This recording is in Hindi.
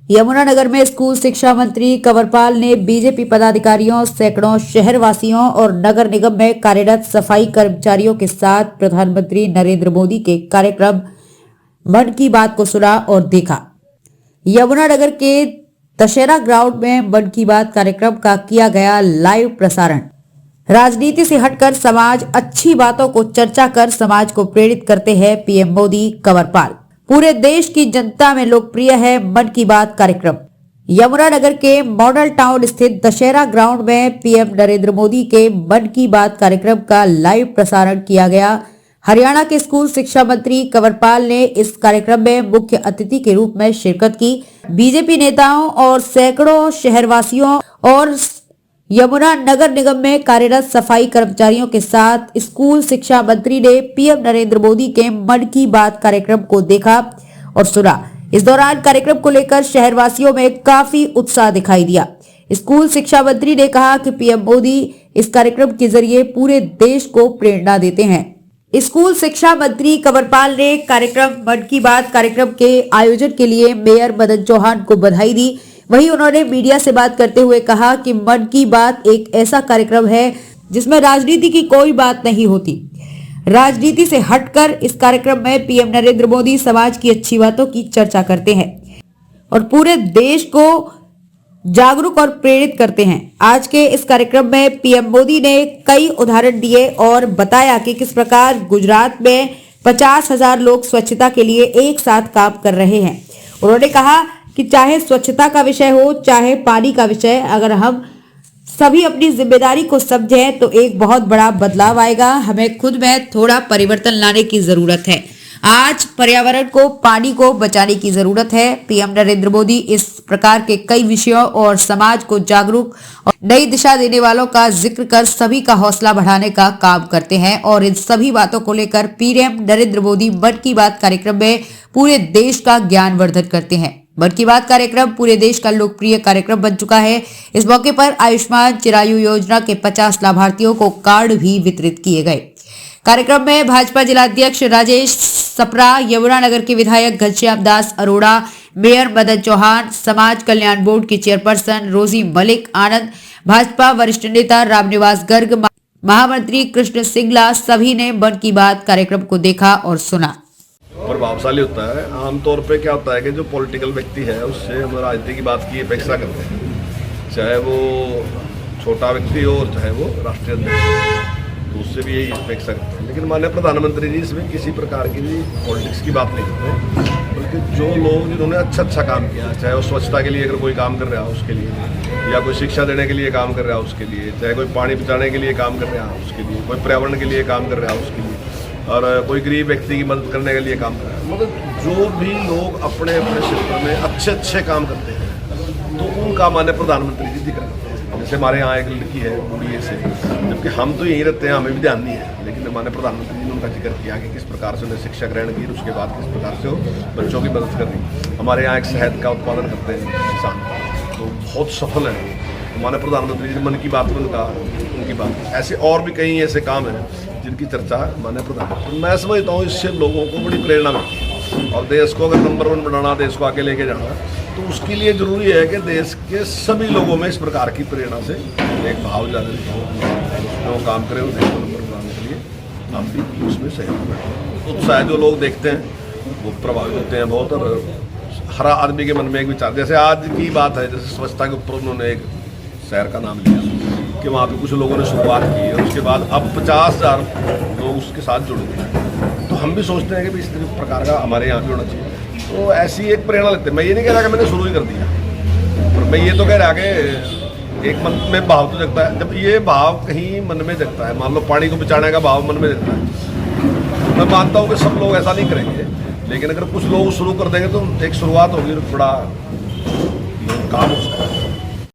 यमुनानगर में स्कूल शिक्षा मंत्री कंवरपाल ने बीजेपी पदाधिकारियों, सैकड़ों शहरवासियों और नगर निगम में कार्यरत सफाई कर्मचारियों के साथ प्रधानमंत्री नरेंद्र मोदी के कार्यक्रम मन की बात को सुना और देखा। यमुनानगर के दशहरा ग्राउंड में मन की बात कार्यक्रम का किया गया लाइव प्रसारण। राजनीति से हटकर समाज अच्छी बातों को चर्चा कर समाज को प्रेरित करते हैं पीएम मोदी। कंवरपाल पूरे देश की जनता में लोकप्रिय है मन की बात कार्यक्रम। यमुनानगर के मॉडल टाउन स्थित दशहरा ग्राउंड में पीएम नरेंद्र मोदी के मन की बात कार्यक्रम का लाइव प्रसारण किया गया। हरियाणा के स्कूल शिक्षा मंत्री कंवरपाल ने इस कार्यक्रम में मुख्य अतिथि के रूप में शिरकत की। बीजेपी नेताओं और सैकड़ों शहरवासियों और यमुना नगर निगम में कार्यरत सफाई कर्मचारियों के साथ स्कूल शिक्षा मंत्री ने पीएम नरेंद्र मोदी के मन की बात कार्यक्रम को देखा और सुना। इस दौरान कार्यक्रम को लेकर शहरवासियों में काफी उत्साह दिखाई दिया। स्कूल शिक्षा मंत्री ने कहा कि पीएम मोदी इस कार्यक्रम के जरिए पूरे देश को प्रेरणा देते हैं। स्कूल शिक्षा मंत्री कंवरपाल ने कार्यक्रम मन की बात कार्यक्रम के आयोजन के लिए मेयर मदन चौहान को बधाई दी। वहीं उन्होंने मीडिया से बात करते हुए कहा कि मन की बात एक ऐसा कार्यक्रम है जिसमें राजनीति की कोई बात नहीं होती। राजनीति से हटकर इस कार्यक्रम में पीएम नरेंद्र मोदी समाज की अच्छी बातों की चर्चा करते हैं और पूरे देश को जागरूक और प्रेरित करते हैं। आज के इस कार्यक्रम में पीएम मोदी ने कई उदाहरण दिए और बताया कि किस प्रकार गुजरात में 50,000 लोग स्वच्छता के लिए एक साथ काम कर रहे हैं। उन्होंने कहा कि चाहे स्वच्छता का विषय हो, चाहे पानी का विषय, अगर हम सभी अपनी जिम्मेदारी को समझें तो एक बहुत बड़ा बदलाव आएगा। हमें खुद में थोड़ा परिवर्तन लाने की जरूरत है। आज पर्यावरण को, पानी को बचाने की जरूरत है। पीएम नरेंद्र मोदी इस प्रकार के कई विषयों और समाज को जागरूक और नई दिशा देने वालों का जिक्र कर सभी का हौसला बढ़ाने का काम करते हैं और इन सभी बातों को लेकर पीएम नरेंद्र मोदी मन की बात कार्यक्रम में पूरे देश का ज्ञानवर्धन करते हैं। मन की बात कार्यक्रम पूरे देश का लोकप्रिय कार्यक्रम बन चुका है। इस मौके पर आयुष्मान चिरायु योजना के 50 लाभार्थियों को कार्ड भी वितरित किए गए। कार्यक्रम में भाजपा जिलाध्यक्ष राजेश सप्रा, यमुनानगर के विधायक घनश्याम दास अरोड़ा, मेयर मदन चौहान, समाज कल्याण बोर्ड की चेयरपर्सन रोजी मलिक आनंद, भाजपा वरिष्ठ नेता रामनिवास गर्ग, महामंत्री कृष्ण सिंगला सभी ने मन की बात कार्यक्रम को देखा और सुना। प्रभावशाली होता है। आमतौर पे क्या होता है कि जो पॉलिटिकल व्यक्ति है उससे हम राजनीति की बात की अपेक्षा करते हैं, चाहे वो छोटा व्यक्ति हो और चाहे वो राष्ट्रीय अध्यक्ष, तो उससे भी यही अपेक्षा करते हैं। लेकिन माननीय प्रधानमंत्री जी इसमें किसी प्रकार की भी पॉलिटिक्स की बात नहीं करते, बल्कि जो लोग जिन्होंने अच्छा काम किया, चाहे वो स्वच्छता के लिए अगर कोई काम कर रहा है उसके लिए, या कोई शिक्षा देने के लिए काम कर रहा है उसके लिए, चाहे कोई पानी बचाने के लिए काम कर रहा है उसके लिए, कोई पर्यावरण के लिए काम कर रहा है उसके लिए, और कोई गरीब व्यक्ति की मदद करने के लिए काम कर रहा है। मतलब जो भी लोग अपने अपने क्षेत्र में अच्छे काम करते हैं तो उनका माननीय प्रधानमंत्री जी दिख रहे हैं। जैसे हमारे यहाँ एक लड़की है बूढ़ी से, जबकि हम तो यहीं रहते हैं, हमें भी ध्यान नहीं है, लेकिन माननीय प्रधानमंत्री जी ने उनका जिक्र किया कि किस प्रकार से उन्हें शिक्षा ग्रहण की, उसके बाद किस प्रकार से वो बच्चों की मदद कर रही। हमारे यहाँ एक शहद का उत्पादन करते हैं किसान, तो बहुत सफल है। माननीय प्रधानमंत्री जी मन की बात में उनकी बात, ऐसे और भी कई ऐसे काम हैं जिनकी चर्चा माननीय प्रधानमंत्री। मैं समझता हूँ इससे लोगों को बड़ी प्रेरणा मिलती है और देश को अगर नंबर 1 बनाना, देश को आगे लेके जाना, तो उसके लिए जरूरी है कि देश के सभी लोगों में इस प्रकार की प्रेरणा से एक भाव जागृत हो, उसमें वो काम करें, उस देश को नंबर बनाने के लिए हम भी उसमें सहयोग करें। उत्साह जो लोग देखते हैं वो प्रभावित होते हैं बहुत। और हर आदमी के मन में एक विचार, जैसे आज की बात है, जैसे स्वच्छता के ऊपर उन्होंने एक शहर का नाम लिया कि वहाँ पे कुछ लोगों ने शुरुआत की और उसके बाद अब 50,000 लोग उसके साथ जुड़ गए। तो हम भी सोचते हैं कि इस प्रकार का हमारे यहाँ भी होना चाहिए। तो ऐसी एक प्रेरणा लगती है। मैं ये नहीं कह रहा कि मैंने शुरू ही कर दिया, पर मैं ये तो कह रहा कि एक मन में भाव तो जगता है। जब ये भाव कहीं मन में जगता है, मान लो पानी को बचाने का भाव मन में जगता है, मैं मानता हूँ कि सब लोग ऐसा नहीं करेंगे, लेकिन अगर कुछ लोग शुरू कर देंगे तो एक शुरुआत होगी, बड़ा काम हो सकता है।